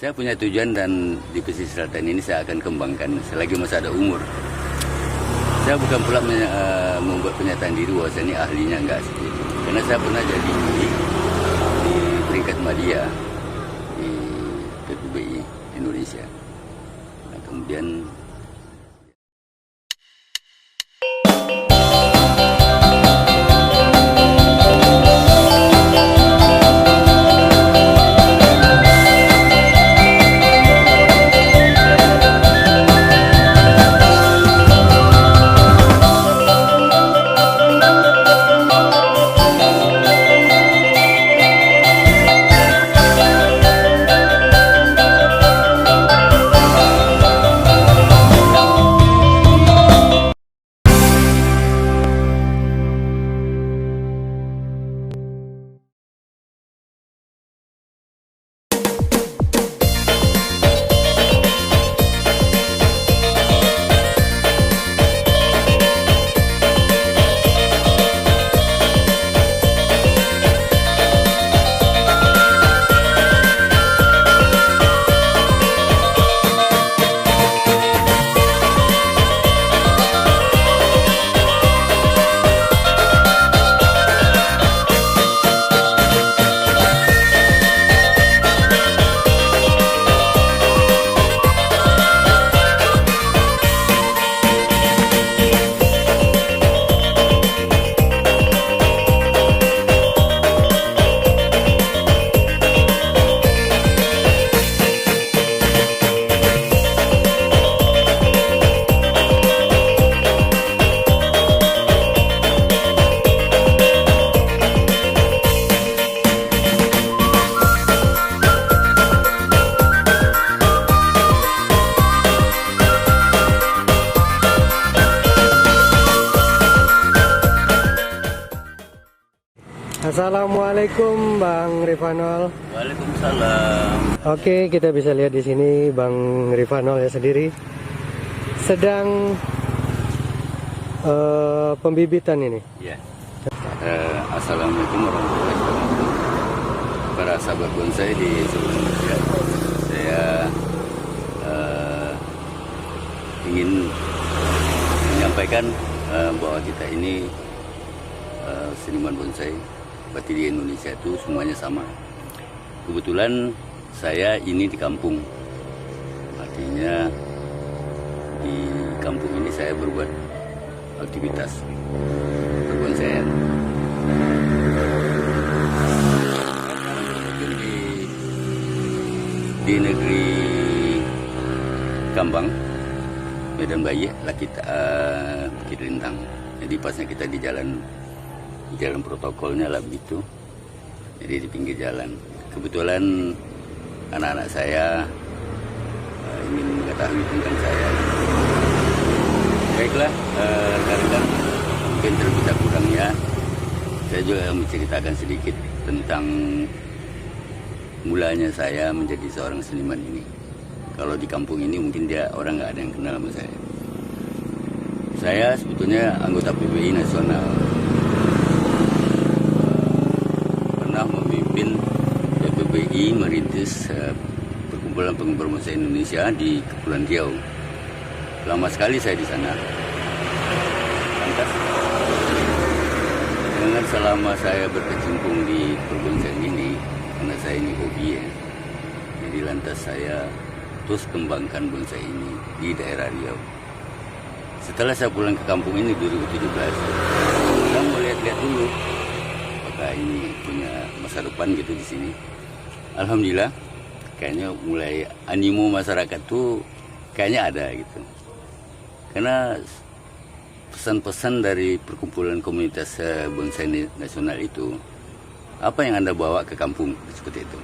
Saya punya tujuan dan di pesisir selatan ini saya akan kembangkan selagi masih ada umur. Saya bukan pula membuat pernyataan diri bahwa saya ini ahlinya, enggak seperti itu. Karena saya pernah jadi di peringkat media di PPBI Indonesia. Nah, kemudian Assalamualaikum Bang Rifanol. Waalaikumsalam. Oke, kita bisa lihat di sini Bang Rifanol ya sendiri sedang pembibitan ini. Ya. Assalamualaikum warahmatullahi wabarakatuh. Para sahabat bonsai di seluruh Indonesia, saya ingin menyampaikan bahwa kita ini seniman bonsai. Berarti di Indonesia itu semuanya sama. Kebetulan saya ini di kampung, artinya di kampung ini saya berbuat aktivitas berbonsaian. Di negeri Kambang, Medan Bayi, lah kita Bukit Lintang. Jadi pasnya kita di jalan protokolnya lah begitu, jadi di pinggir jalan. Kebetulan anak-anak saya ingin mengetahui tentang saya. Baiklah, rekan-rekan, mungkin terlebih kurangnya saya juga menceritakan sedikit tentang mulanya saya menjadi seorang seniman ini. Kalau di kampung ini mungkin orang nggak ada yang kenal sama saya. Saya sebetulnya anggota PBI nasional. PBI merintis perkumpulan penggemar bonsai Indonesia di Kepulauan Riau. Lama sekali saya di sana. Lantas, dengan selama saya berkecimpung di perbonsaian ini, karena saya ini hobi ya, jadi lantas saya terus kembangkan bonsai ini di daerah Riau. Setelah saya pulang ke kampung ini 2017, saya mau lihat-lihat dulu apakah ini punya masa depan gitu di sini. Alhamdulillah, kayaknya mulai animo masyarakat tuh kayaknya ada gitu. Karena pesan-pesan dari perkumpulan komunitas bonsai nasional itu, apa yang Anda bawa ke kampung seperti itu.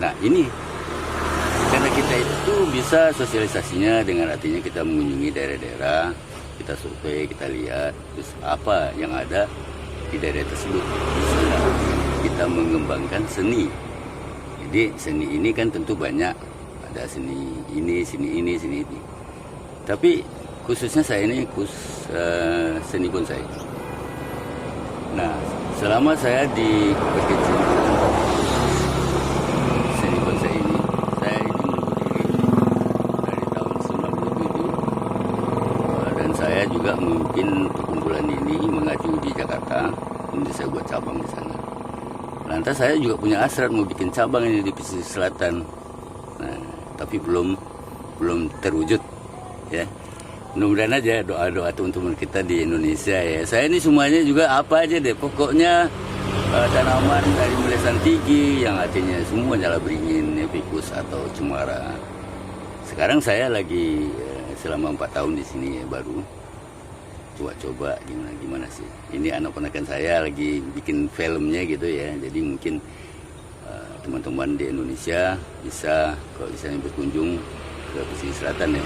Nah ini, karena kita itu bisa sosialisasinya dengan artinya kita mengunjungi daerah-daerah, kita survei, kita lihat, terus apa yang ada di daerah tersebut. Bisa kita mengembangkan seni. Jadi seni ini kan tentu banyak, ada seni ini, seni ini, seni ini. Tapi khususnya saya ini seni bonsai. Nah, selama saya di berkecimpung seni bonsai ini, saya ini juga memimpin perkumpulan ini mengacu di Jakarta. Kemudian saya buat cabang di sana. Lantas saya juga punya hasrat mau bikin cabang ini di pesisir selatan. Nah, tapi belum terwujud ya. Mudah-mudahan aja doa-doa teman-teman kita di Indonesia ya. Saya ini semuanya juga apa aja deh, pokoknya tanaman dari mulai santigi yang artinya semua nyala beringin, ficus atau cemara. Sekarang saya lagi selama 4 tahun di sini ya, baru coba gimana sih. Ini anak-anakan saya lagi bikin filmnya gitu ya. Jadi mungkin teman-teman di Indonesia bisa kalau misalnya berkunjung ke pesisir selatan ya,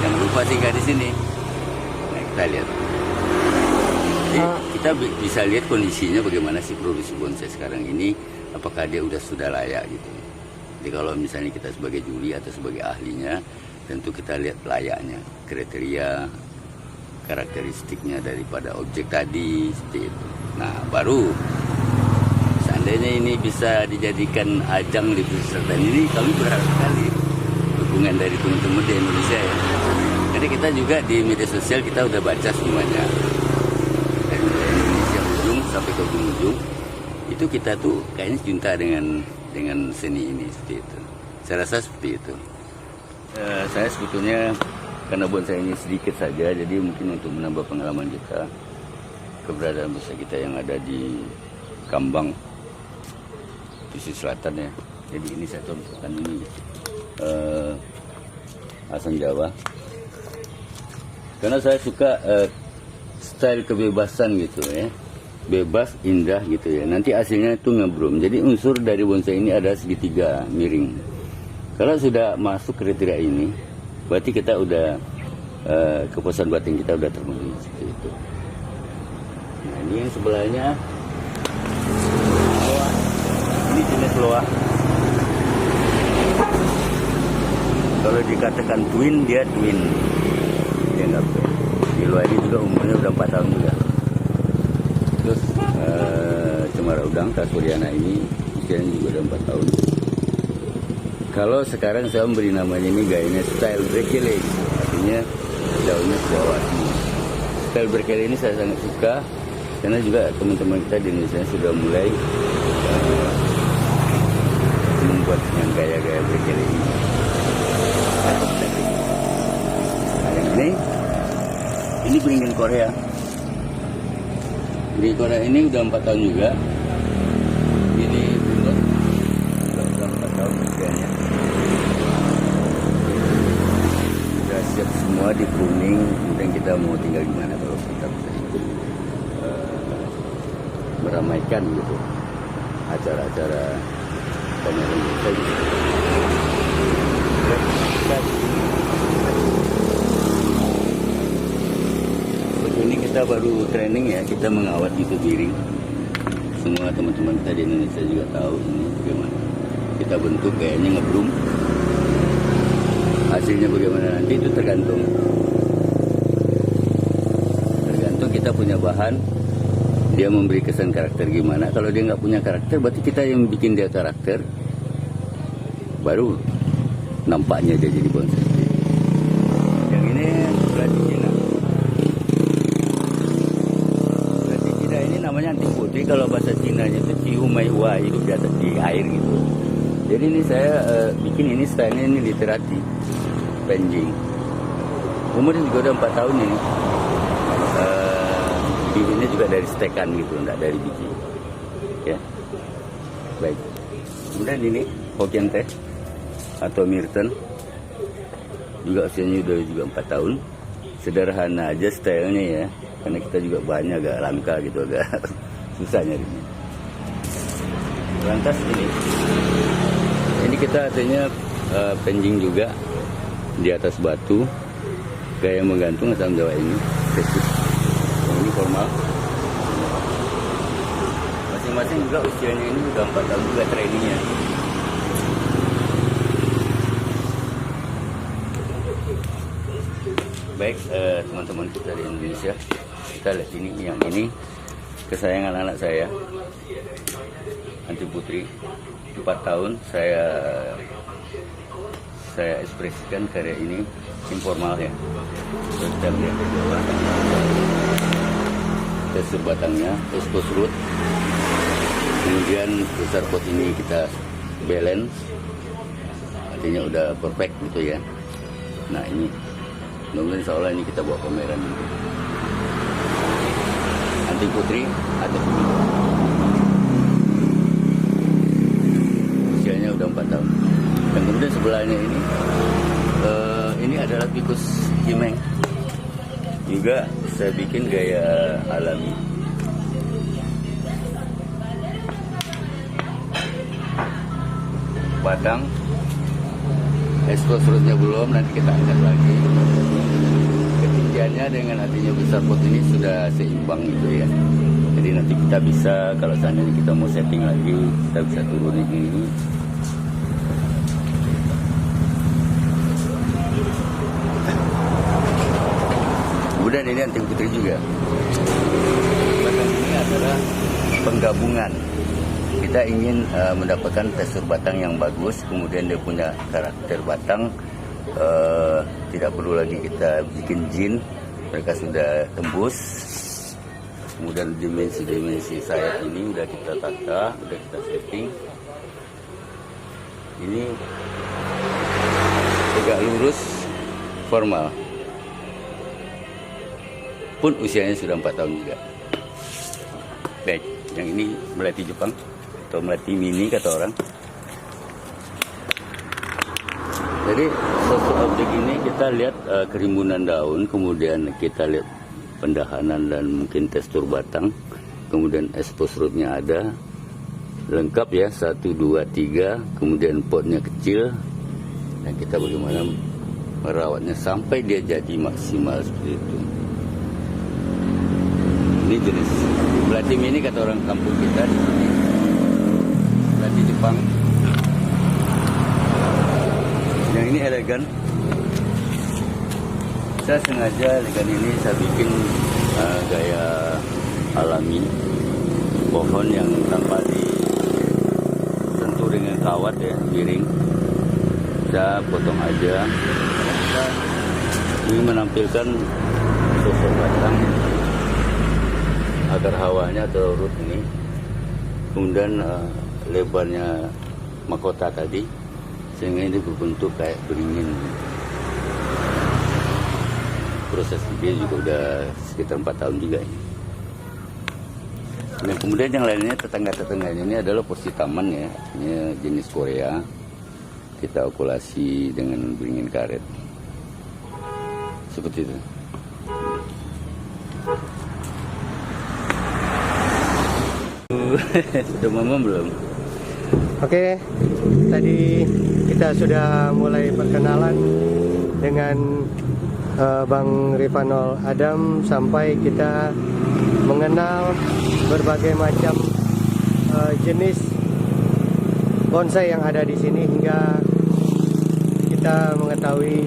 jangan lupa singgah di sini. Nah, kita lihat. Jadi kita bisa lihat kondisinya bagaimana sih produksi bonsai sekarang ini, apakah dia sudah layak gitu. Jadi kalau misalnya kita sebagai juri atau sebagai ahlinya, tentu kita lihat layaknya, kriteria, karakteristiknya daripada objek tadi seperti itu. Nah, baru seandainya ini bisa dijadikan ajang di pesisir selatan ini, kami berharap sekali dukungan dari teman-teman di Indonesia ya. Jadi kita juga di media sosial kita udah baca semuanya. Dari Indonesia ujung sampai ke ujung itu kita tuh kayaknya cinta dengan seni ini seperti itu. Saya rasa seperti itu. Saya sebetulnya karena bonsai ini sedikit saja, jadi mungkin untuk menambah pengalaman kita, keberadaan bonsai kita yang ada di Kambang pesisir selatan ya. Jadi ini saya contohkan ini asam Jawa, karena saya suka style kebebasan gitu ya, bebas indah gitu ya. Nanti hasilnya itu ngebrum. Jadi unsur dari bonsai ini ada segitiga miring. Kalau sudah masuk kriteria ini, berarti kita udah kepuasan batin kita udah terpenuhi seperti itu. Nah, ini yang sebelahnya loa. Ini jenis loa. Kalau dikatakan twin, dia twin. Dia nggak twin. Di luar ini juga umurnya udah 4 tahun juga. Terus cemara udang Kasuriana ini usianya juga udah 4 tahun. Kalau sekarang saya memberi namanya ini gayanya style berkeley, artinya daunnya ke bawah semua. Style berkeley ini saya sangat suka karena juga teman-teman kita di Indonesia sudah mulai membuat dengan gaya-gaya berkeley ini. Nah, yang ini beringin Korea. Beringin Korea ini udah 4 tahun juga. Ini bulat, udah 4 tahun usianya. Sudah siap semua di pruning. Kemudian kita mau tinggal gimana kalau kita bisa ikut meramaikan gitu acara-acara pameran bonsai gitu. Ini kita baru training ya, kita mengawat itu piring. Semua teman-teman kita di Indonesia juga tahu ini bagaimana. Kita bentuk kayaknya ngebrum. Hasilnya bagaimana nanti itu tergantung kita punya bahan, dia memberi kesan karakter gimana. Kalau dia nggak punya karakter, berarti kita yang bikin dia karakter, baru nampaknya dia jadi bonsai. Yang ini berarti Cina. Berarti Cina ini namanya anting putih, kalau bahasa Cinanya itu Ciumaiwa, hidup di atas di air gitu. Jadi ini saya bikin ini stylenya ini literati, penjing. Umurnya juga udah 4 tahun ini. Bijinya juga dari stekan gitu, enggak dari biji. Ya, baik. Kemudian ini Hokkien teh atau Mirten, juga usianya juga 4 tahun. Sederhana aja stylenya ya, karena kita juga banyak agak langka gitu, agak susah nyarinya. Lantas ini kita artinya penjing juga di atas batu, gaya menggantung asam Jawa ini. Ini formal. Masing-masing juga usianya ini udah 4 tahun juga trainingnya. Baik teman-teman kita di Indonesia, kita lihat ini, yang ini kesayangan anak saya, Anti Putri, 4 tahun. saya ekspresikan karya ini informal ya. Terus kita lihat di bawah tekstur batangnya, expose root. Kemudian besar pot ini kita balance, artinya udah perfect gitu ya. Nah ini mungkin seolah ini kita bawa pameran gitu. Anting putri atau putri. Usianya udah 4 tahun. Dan kemudian sebelahnya ini adalah tikus himeng. Juga saya bikin gaya alami. Batang, expose rootnya belum, nanti kita angkat lagi. Ketinggiannya dengan artinya besar pot ini sudah seimbang gitu ya. Jadi nanti kita bisa, kalau seandainya kita mau setting lagi, kita bisa turunin ini. Kemudian ini anting putri juga. Batang ini adalah penggabungan. Kita ingin mendapatkan tekstur batang yang bagus, kemudian dia punya karakter batang. Tidak perlu lagi kita bikin jin, mereka sudah tembus. Kemudian dimensi sayap ini udah kita tata, udah kita setting. Ini tegak lurus, formal. Pun usianya sudah 4 tahun juga. Baik, yang ini melati Jepang atau melati mini kata orang. Jadi suatu objek ini kita lihat kerimbunan daun, kemudian kita lihat pendahanan dan mungkin tekstur batang, kemudian expose rootnya ada, lengkap ya 1, 2, 3, kemudian potnya kecil, dan kita bagaimana merawatnya sampai dia jadi maksimal seperti itu. Ini jenis melati mini kata orang kampung kita di sini. Melati Jepang. Yang ini elegan. Saya sengaja elegan ini saya bikin gaya alami. Pohon yang tanpa disentuh dengan kawat ya, miring. Saya potong aja. Ini menampilkan sosok batang, akar hawanya atau root ini, kemudian lebarnya mahkota tadi, sehingga ini berbentuk kayak beringin. Proses dia juga udah sekitar 4 tahun juga ini. Dan kemudian yang lainnya tetangga-tetangganya ini adalah porsi taman ya, ini jenis Korea. Kita okulasi dengan beringin karet, seperti itu. Sudah mama belum? Oke, tadi kita sudah mulai perkenalan dengan Bang Rifanol Adam sampai kita mengenal berbagai macam jenis bonsai yang ada di sini, hingga kita mengetahui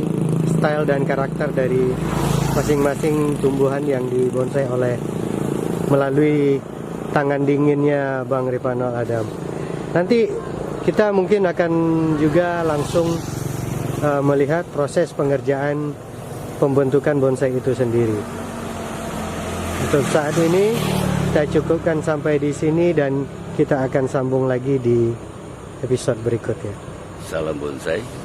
style dan karakter dari masing-masing tumbuhan yang dibonsai melalui tangan dinginnya Bang Rifanol Adam. Nanti kita mungkin akan juga langsung melihat proses pengerjaan pembentukan bonsai itu sendiri. Untuk saat ini kita cukupkan sampai di sini dan kita akan sambung lagi di episode berikutnya. Salam bonsai.